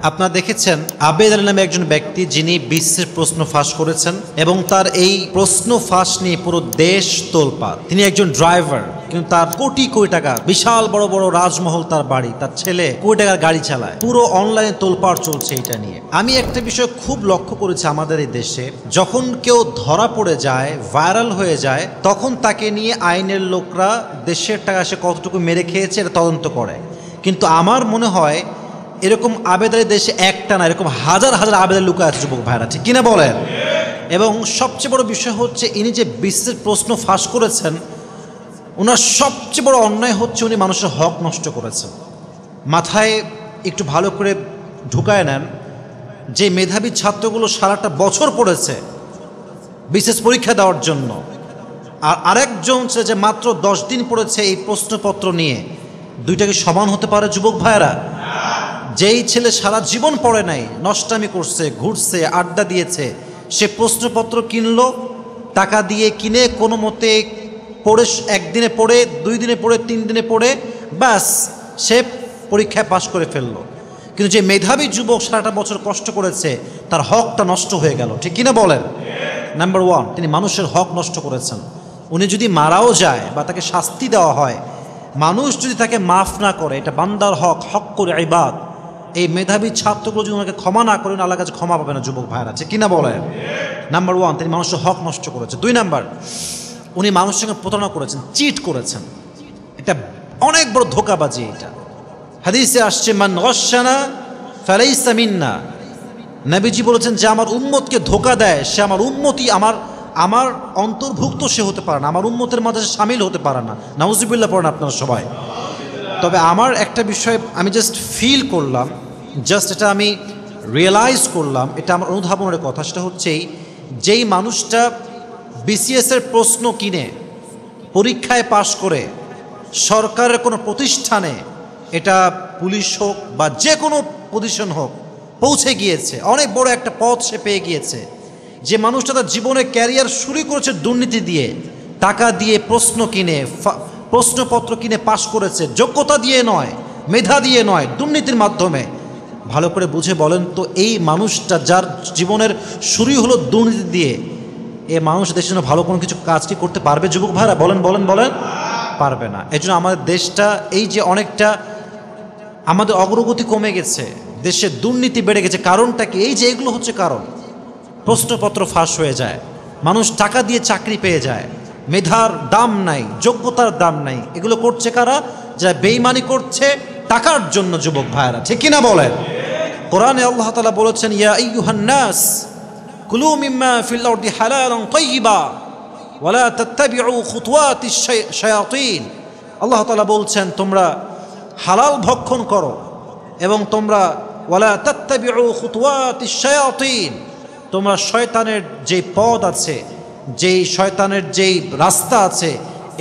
আপনারা দেখেছেন আবেদ আলী নামে একজন ব্যক্তি যিনি বিশ্বের প্রশ্ন ফাঁস করেছেন এবং তার এই প্রশ্ন ফাঁস নিয়ে পুরো দেশ তোলপাড়। তিনি একজন ড্রাইভার, কিন্তু তার কোটি কোটি টাকা, বিশাল বড় বড় রাজমহল তার বাড়ি, তার ছেলে কোটি টাকার গাড়ি চালায়। পুরো অনলাইনে তোলপাড় চলছে এটা নিয়ে। আমি একটা বিষয় খুব লক্ষ্য করেছি আমাদের এই দেশে, যখন কেউ ধরা পড়ে যায়, ভাইরাল হয়ে যায়, তখন তাকে নিয়ে আইনের লোকরা দেশের টাকা সে কতটুকু মেরে খেয়েছে এটা তদন্ত করে। কিন্তু আমার মনে হয় এরকম আবেদনের দেশে একটা না, এরকম হাজার হাজার আবেদন লুকায় আছে যুবক ভাইরা, ঠিক কিনা বলেন? এবং সবচেয়ে বড় বিষয় হচ্ছে ইনি যে বিশ্বের প্রশ্ন ফাঁস করেছেন, ওনার সবচেয়ে বড় অন্যায় হচ্ছে উনি মানুষের হক নষ্ট করেছেন। মাথায় একটু ভালো করে ঢুকায় নেন যে মেধাবী ছাত্রগুলো সারাটা বছর পড়েছে বিশেষ পরীক্ষা দেওয়ার জন্য, আর আরেকজন যে মাত্র 10 দিন পড়েছে এই প্রশ্নপত্র নিয়ে, দুইটা কি সমান হতে পারে যুবক ভাইরা? যেই ছেলে সারা জীবন পড়ে নাই, নষ্টামি করছে, ঘুরছে, আড্ডা দিয়েছে, সে প্রশ্নপত্র কিনলো, টাকা দিয়ে কিনে কোনো মতে পড়ে, একদিনে পড়ে, 2 দিনে পড়ে, 3 দিনে পড়ে, ব্যাস সে পরীক্ষায় পাশ করে ফেললো। কিন্তু যে মেধাবী যুবক সারাটা বছর কষ্ট করেছে, তার হকটা নষ্ট হয়ে গেল, ঠিক কিনা বলেন? নাম্বার 1, তিনি মানুষের হক নষ্ট করেছেন। উনি যদি মারাও যায় বা তাকে শাস্তি দেওয়া হয়, মানুষ যদি তাকে মাফ না করে, এটা বান্দার হক, হক করে ইবাদ, এই মেধাবী ছাত্রগুলো যদি ওনাকে ক্ষমা না করে, আল্লাহর কাছে ক্ষমা পাবে না যুবক ভাইরা, ঠিক কিনা বলেন? নাম্বার 1, তিনি মানুষের হক নষ্ট করেছেন। 2 নাম্বার, উনি মানুষের সঙ্গে প্রতারণা করেছেন, চিট করেছেন। এটা অনেক বড় ধোঁকাবাজি। এটা হাদিসে আসছে, মান গাশশানা ফালাইসা মিন্না। নবীজি বলেছেন যে আমার উম্মতকে ধোঁকা দেয়, সে আমার উম্মতই, আমার অন্তর্ভুক্ত সে হতে পারে না, আমার উম্মতের মাঝে শামিল হতে পারে না। নাউজুবিল্লাহ পড়েন আপনারা সবাই। তবে আমার একটা বিষয় আমি জাস্ট ফিল করলাম, জাস্ট এটা আমি রিয়েলাইজ করলাম, এটা আমার অনুধাবনের কথা। সেটা হচ্ছেই, যেই মানুষটা বিসিএসের প্রশ্ন কিনে পরীক্ষায় পাশ করে সরকারের কোনো প্রতিষ্ঠানে, এটা পুলিশ হোক বা যে কোনো পজিশন হোক, পৌঁছে গিয়েছে, অনেক বড় একটা পদ সে পেয়ে গিয়েছে, যে মানুষটা তার জীবনে ক্যারিয়ার শুরু করেছে দুর্নীতি দিয়ে, টাকা দিয়ে প্রশ্ন কিনে, প্রশ্নপত্র কিনে পাশ করেছে, যোগ্যতা দিয়ে নয়, মেধা দিয়ে নয়, দুর্নীতির মাধ্যমে। ভালো করে বুঝে বলেন তো, এই মানুষটা যার জীবনের শুরুই হলো দুর্নীতি দিয়ে, এ মানুষ দেশের জন্য ভালো কোনো কিছু কাজ কি করতে পারবে যুবক ভাইরা? বলেন বলেন বলেন, পারবে না। এই জন্য আমাদের দেশটা, এই যে অনেকটা আমাদের অগ্রগতি কমে গেছে, দেশে দুর্নীতি বেড়ে গেছে, কারণটা কি? এই যে এগুলো হচ্ছে কারণ। প্রশ্নপত্র ফাঁস হয়ে যায়, মানুষ টাকা দিয়ে চাকরি পেয়ে যায়, মেধার দাম নাই, যোগ্যতার দাম নাই। এগুলো করছে কারা? যারা বেঈমানি করছে টাকার জন্য যুবক ভাইরা, ঠিক কিনা বলেন? কোরআনে আল্লাহ তাআলা বলেছেন, ইয়া আইয়ুহান নাস কুলু মিম্মা ফিল আরদি হালালান তাইয়্যিবা ওয়া লা তাত্তাবিউ খুতুওয়াতিশ শায়াতিন। আল্লাহ তাআলা বলছেন, তোমরা হালাল ভক্ষণ করো এবং তোমরা ওয়া লা তাত্তাবিউ খুতুওয়াতিশ শায়াতিন, তোমরা শয়তানের যে পথ আছে, যেই শয়তানের যেই রাস্তা আছে,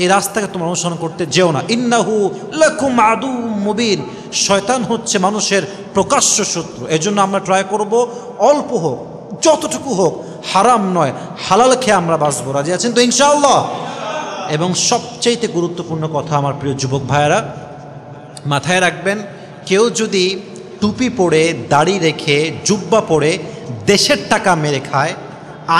এই রাস্তাকে তোমরা অনুসরণ করতে যেও না। ইন্নাহু লাকুম আদুউম মুবিন, শয়তান হচ্ছে মানুষের প্রকাশ্য শত্রু। এজন্য আমরা ট্রাই করব, অল্প হোক, যতটুকু হোক, হারাম নয়, হালাল খেয়ে আমরা বাঁচবো। রাজি আছেন তো ইনশাআল্লাহ? এবং সবচেয়ে গুরুত্বপূর্ণ কথা আমার প্রিয় যুবক ভাইয়েরা, মাথায় রাখবেন, কেউ যদি টুপি পরে, দাড়ি রেখে, জুব্বা পরে দেশের টাকা মেরে খায়,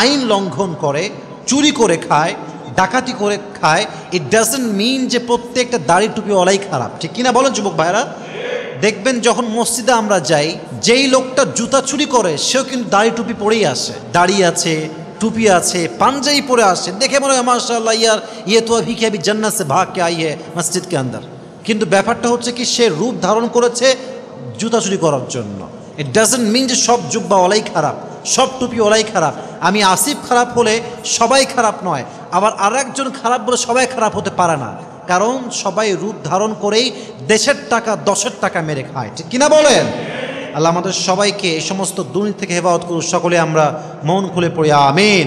আইন লঙ্ঘন করে, চুরি করে খায়, ডাকাতি করে খায়, ইট ডাজন্ট মিন যে প্রত্যেকটা দাড়ি টুপিওয়ালাই খারাপ, ঠিক কিনা বলেন যুবক ভাইরা? দেখবেন যখন মসজিদে আমরা যাই, যেই লোকটা জুতা চুরি করে সেও কিন্তু দাড়ি টুপি পরেই আসে, দাড়ি আছে, টুপি আছে, পাঞ্জাবি পরে আসে, দেখে মনে হয় মাশাআল্লাহ ইয়ার ইয়ে তো अभी अभी जन्नत से भाग के आई है मस्जिद के अंदर। কিন্তু ব্যাপারটা হচ্ছে কি, সে রূপ ধারণ করেছে জুতা চুরি করার জন্য। ইট ডাজন্ট মিন যে সব জুব্বাওয়ালাই খারাপ, সব টুপিওয়ালাই খারাপ। আমি আসিফ খারাপ হলে সবাই খারাপ নয়, আবার আর একজন খারাপ বলে সবাই খারাপ হতে পারে না, কারণ সবাই রূপ ধারণ করেই দেশের টাকা, দশের টাকা মেরে খায়, ঠিক কিনা বলেন? আল্লাহ আমাদের সবাইকে এই সমস্ত দুর্নীতি থেকে হেফাজত করুন। সকলে আমরা মন খুলে পড়ি আমিন।